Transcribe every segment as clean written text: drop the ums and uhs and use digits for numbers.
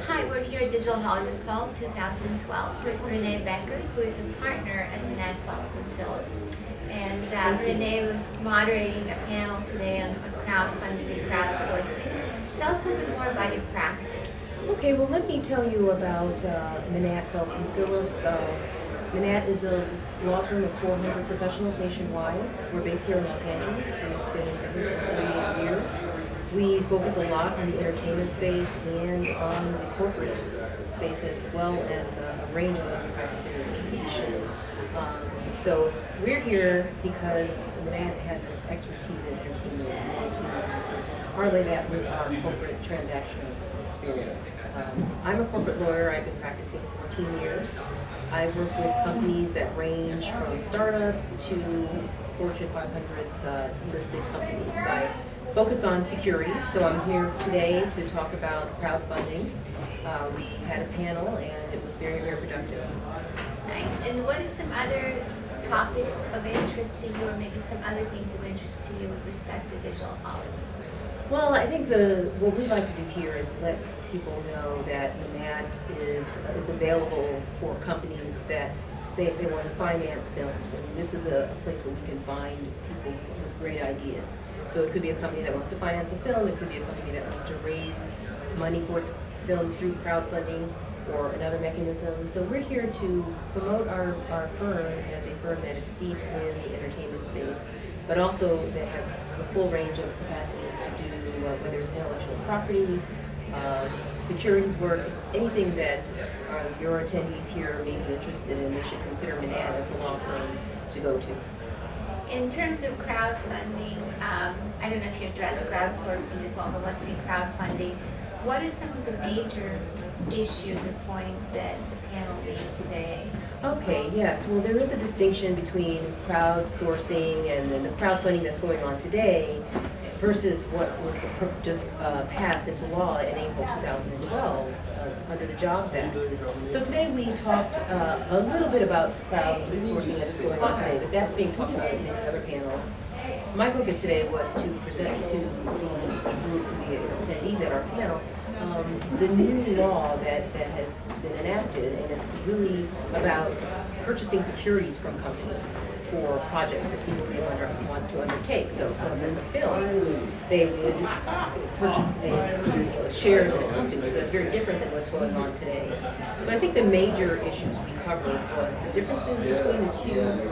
Hi, we're here at Digital Hollywood Film 2012 with Renee Becker, who is a partner at Manette Phillips. And Renee was moderating a panel today on crowdfunding and crowdsourcing. Tell us a little bit more about your practice. Okay, well, let me tell you about Manette Phillips. Manette is a law firm of 400 professionals nationwide. We're based here in Los Angeles. We've been in business for 48 years. We focus a lot on the entertainment space and on the corporate space, as well as a range of other practices in education. So we're here because Manette has this expertise in entertainment and we want to parlay that with our corporate transactional experience. I'm a corporate lawyer. I've been practicing 14 years. I work with companies that range from startups to Fortune 500's listed companies. I focus on securities, so I'm here today to talk about crowdfunding. We had a panel and it was very, very productive. Nice. And what are some other topics of interest to you, or maybe some other things of interest to you with respect to Digital Hollywood? Well, I think what we like to do here is let people know that Manette is available for companies that say if they want to finance films. I mean, this is a place where we can find people with great ideas. So it could be a company that wants to finance a film, it could be a company that wants to raise money for its film through crowdfunding or another mechanism. So we're here to promote our firm as a firm that is steeped in the entertainment space, but also that has the full range of capacities to do whether it's intellectual property, securities work, anything that your attendees here may be interested in. They should consider Manette as the law firm to go to. In terms of crowdfunding, I don't know if you address crowdsourcing as well, but let's say crowdfunding. What are some of the major issues or points that the panel made today? Okay, yes. Well, there is a distinction between crowdsourcing and then the crowdfunding that's going on today versus what was just passed into law in April 2012 under the Jobs Act. So today we talked a little bit about crowdsourcing that is going on today, but that's being talked about in many other panels. My focus today was to present to the attendees at our panel the new law that has been enacted, and it's really about purchasing securities from companies for projects that people may want to undertake. So if someone has a film, they would purchase shares in a company. So that's very different than what's going on today. So I think the major issues we covered was the differences between the two,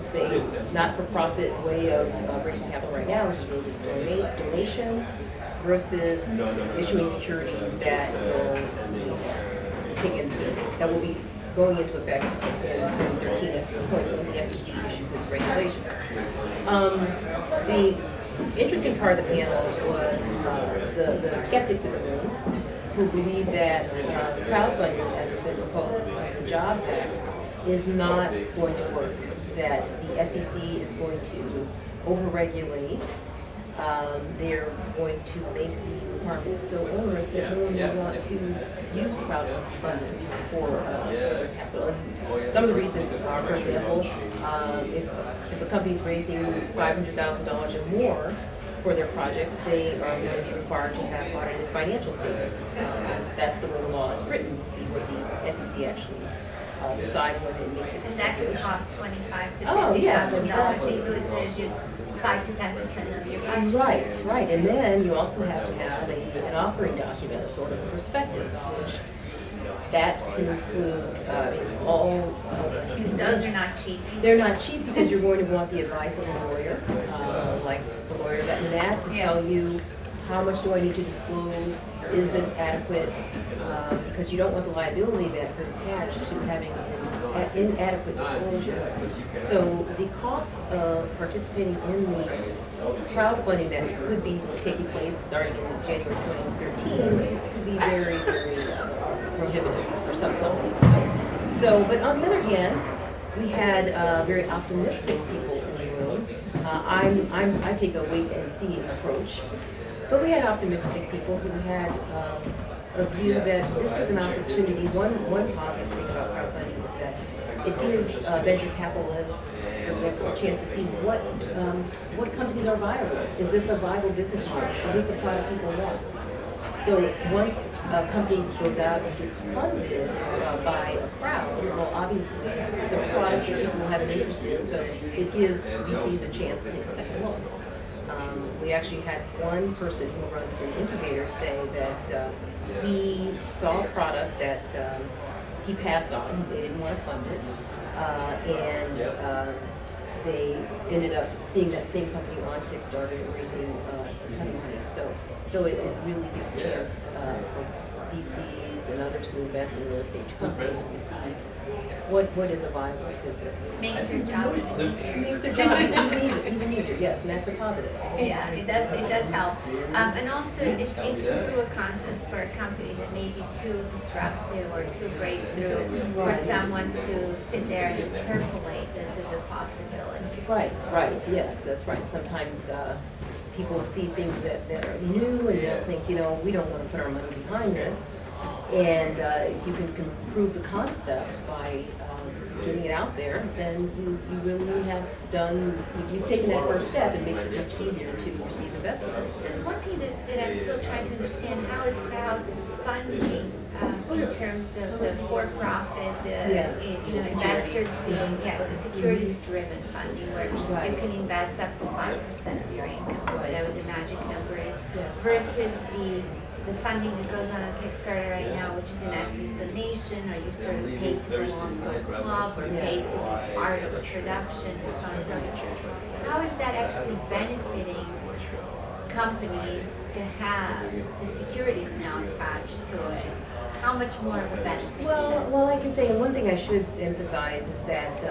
say, not-for-profit way of raising capital right now, which is really just donations, versus issuing securities that will be going into effect in 2013 at the point when the SEC issues its regulations. The interesting part of the panel was the skeptics in the room who believe that crowdfunding, as it's been proposed under the Jobs Act, is not going to work, that the SEC is going to overregulate. They're going to make the requirements so onerous that no one will want to use crowdfunding for their capital. And some of the reasons are, for example, if a company is raising $500,000 or more for their project, they are going to be required to have audited financial statements. That's the way the law is written. See what the SEC actually decides when it makes its. And that could cost $25,000 to $50,000 easily, so there's you 5 to 10% of your budget. Right. And then you also have to have an operating document, a sort of a prospectus, which that can include all. Those are not cheap. They're not cheap because you're going to want the advice of a lawyer, like the lawyers at Manette, to tell you how much do I need to disclose, is this adequate, because you don't want the liability that could attach to having an inadequate disclosure. So the cost of participating in the crowdfunding that could be taking place starting in January 2013 could be very, very prohibitive for some companies. But on the other hand, we had very optimistic people in the room. I take a wait and see approach. But we had optimistic people who had a view that this is an opportunity. One positive thing about crowdfunding is that it gives venture capitalists, for example, a chance to see what companies are viable. Is this a viable business model? Is this a product people want? So once a company goes out and gets funded by a crowd, well, obviously it's a product that people have an interest in, so it gives VCs a chance to take a second look. We actually had one person who runs an incubator say that he saw a product that he passed on. They didn't want to fund it, and they ended up seeing that same company on Kickstarter and raising a ton of money. So it really gives a chance for VCs and others who invest in real estate companies to see what is a viable business. Makes their job Makes their job even easier, yes, and that's a positive. Yeah, it does help. And also, it can do a concept for a company that may be too disruptive or too breakthrough for someone to sit there and interpolate this as a possibility. Right, yes, that's right. Sometimes people see things that are new and they'll think, we don't want to put our money behind this. And if you can prove the concept by getting it out there, then you really have you've taken that first step. It makes it much easier to receive investment. So the one thing that I'm still trying to understand, how is crowdfunding in terms of the for-profit, investors being, the securities-driven funding, where you can invest up to 5% of your income, whatever the magic number is, versus the funding that goes on Kickstarter right now, which is in essence donation, or you sort of paid to belong to a club, or paid to be part of a production, and so on and so forth. How is that actually benefiting companies to have the securities now attached to it? How much more of a benefit? Well, like I say, and one thing I should emphasize is that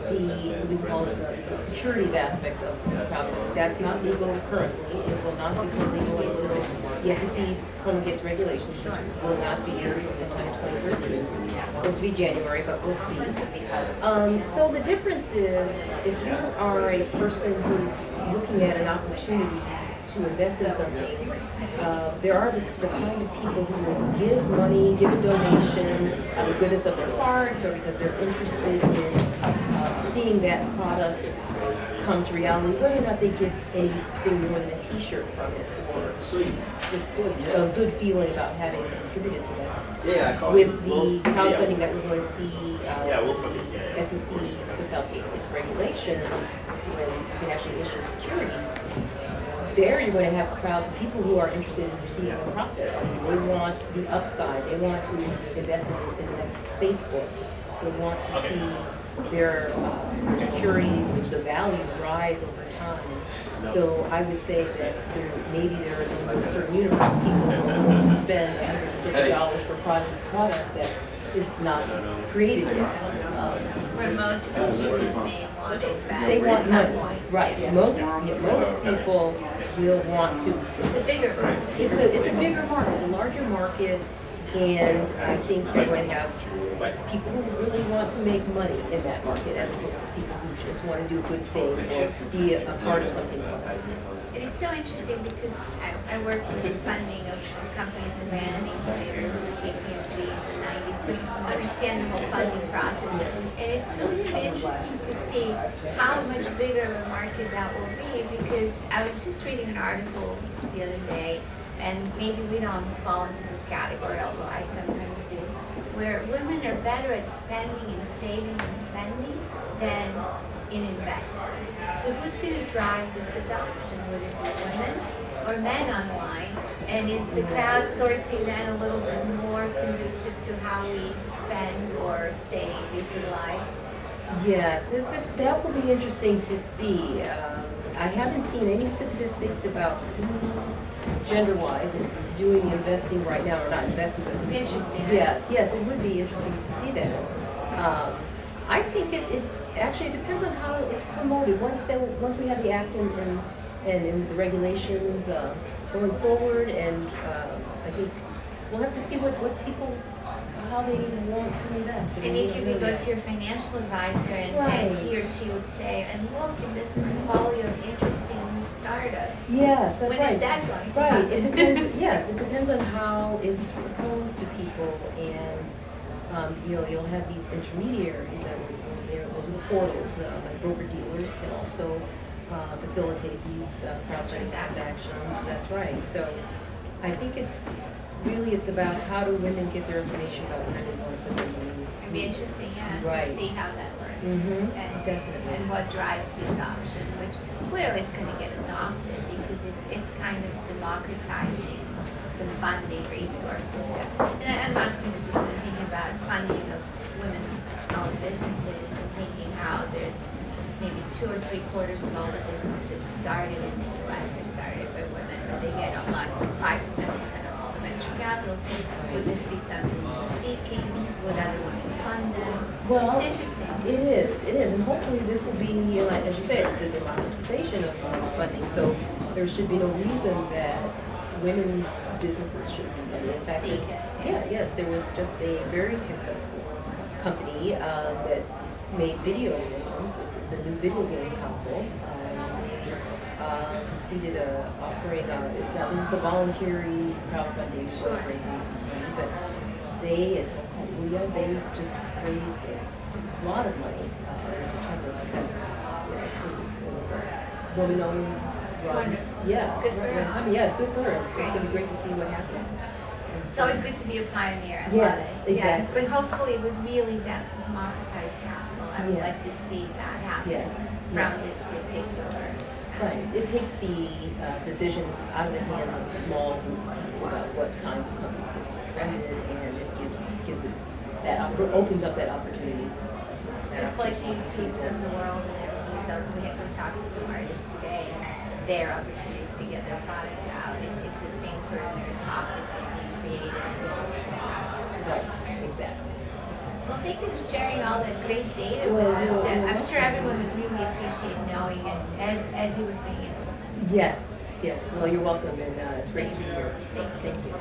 we call it the securities aspect of crowdfunding. That's not legal currently. It will not become legal until the SEC promulgates regulations. It will not be until sometime in 2013. It's supposed to be January, but we'll see. So the difference is, if you are a person who's looking at an opportunity to invest in something, there are the kind of people who will give money, give a donation out of the goodness of their heart, or because they're interested in seeing that product come to reality, whether or not they get anything more than a t-shirt from it, or just a good feeling about having contributed to that. With the crowdfunding that we're going to see, the SEC puts out its regulations, where you can actually issue securities. There you're going to have crowds of people who are interested in receiving a profit. They want the upside. They want to invest in the next Facebook. They want to see their securities, the value rise over time. So I would say that there is a certain universe of people who are willing to spend $150 per product that is not created yet. Where most people may want to invest They want at some money, point. right? Yeah. Most people will want to. It's a bigger market. It's a bigger market. It's a larger market, and I think you're going to have people who really want to make money in that market, as opposed to people who just want to do a good thing or be a part of something fun. And it's so interesting because I worked with the funding of companies and ran an incubator with KPMG in the 90s to understand the whole funding process. And it's really going to be interesting to see how much bigger of a market that will be, because I was just reading an article the other day, and maybe we don't fall into this category, although I sometimes do, where women are better at spending and saving and spending than in investing. So who's going to drive this adoption? Would it be women or men online? And is the crowdsourcing then a little bit more conducive to how we spend or save, if you like? Yes, that will be interesting to see. I haven't seen any statistics about who, gender-wise, is doing investing right now, or not investing, but Interesting. Yes, it would be interesting to see that. I think it actually depends on how it's promoted. Once we have the act and the regulations going forward, and I think we'll have to see what people, how they want to invest. And if you could go to your financial advisor and he or she would say, and look at this portfolio of interesting new startups. Yes, that's right. When is that going to Right. happen? It depends. Yes, it depends on how it's proposed to people, and you'll have these intermediaries that those are the portals. Like broker dealers can also facilitate these project transactions. That's right. So I think it's about how do women get their information about where they want to put their money. It'd be interesting, yeah, Right. to see how that works. Definitely. And what drives the adoption, which clearly it's going to get adopted because it's kind of democratizing the funding resources. And I'm asking this because I'm thinking about funding of women-owned businesses and thinking how there's maybe 2 or 3/4 of all the businesses started in the U.S. are started by women, but they get like 5 to 10% of all the venture capital. So would this be something you're seeking? Would other women fund them? Well, it's interesting. It is, and hopefully this will be, like as you say, it's the democratization of funding. So there should be no reason that women's businesses shouldn't be funded. In fact, Seek it. yes, there was just a very successful company that made video games. It's a new video game console. They completed a offering. Now this is the voluntary crowdfunding for raising money, but it's called Ouya. They just raised a lot of money in September because it was a woman-owned run. Wonderful. Yeah, Good for her. I mean, yeah, it's good for us. Great. It's going to be great to see what happens. It's always good to be a pioneer. I Yes, love it. exactly. Yeah, but hopefully it would really democratize capital. I would like Yes. to see that happen Yes, from yes. this particular. Right. It takes the decisions out of the hands of a small group of people about what kinds of companies get credited, and it gives it opens up that opportunity. Just like YouTube's of the world and everything. So we talked to some artists today, their opportunities to get their product out. It's the same sort of meritocracy being created. Right. Exactly. Well, thank you for sharing all that great data Well, with us. you're I'm sure welcome. everyone would really appreciate knowing it as it was being implemented. Yes. Well, you're welcome, and it's great to be here. Thank you. Thank you.